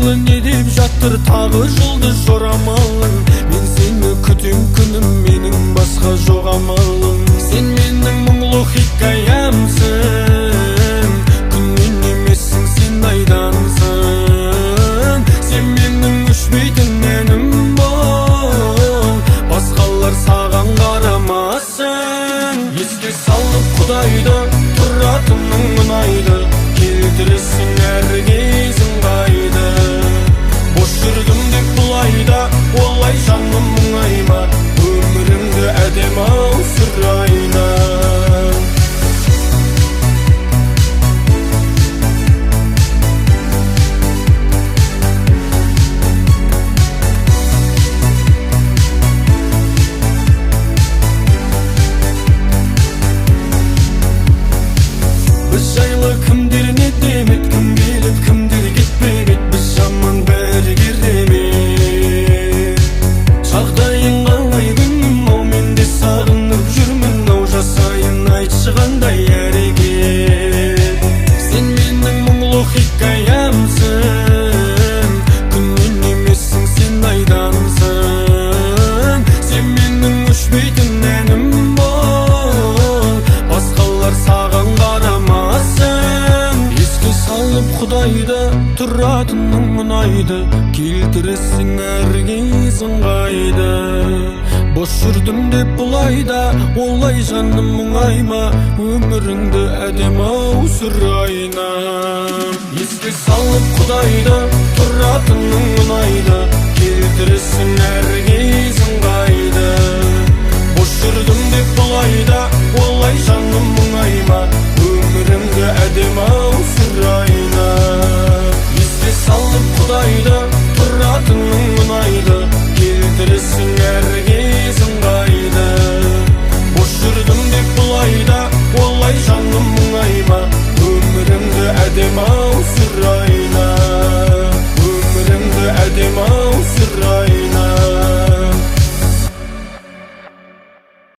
Көңілі не деп жатыр тағы жұлдыз жорамалың. Мен сені күтем күнім, менің басқа жоқ амалым. Сен менің мұңлы хикаямсың, күннен емессің, сен айдансың. Сен менің өшпейтін әнім бол, басқалар саған қарамасын. Еске салып Құдайды, тұратының ұнайды, келтіресің әр кезің қайды. Бош жүрдім деп бұлайда, олай жаным мұңайма, өміріңді әдем-ау сүрайна. Біз жайлы кімдер не демет, кім келіп кімдер кетпек ет, біз жаман бәрі керемет. Жағдайың қалай күнім, ау мен де сағынып жүрмін, ау жасайын айтшы қандай әрекет. Сен менің мұңлы хикаямсың, күннен емессің, сен айдансың. Сен менің өшпейтін әнім бол, басқалар саған қарамасын. Еске салып Құдайды, тұратының ұнайды, келтіресің әр кезің қайды. Бош жүрдім деп бұлайда, олай жаным мұңайма, өміріңді әдем-ау сүрайна. Еске салып Құдайды, тұратының ұнайды, келтіресің әр кезің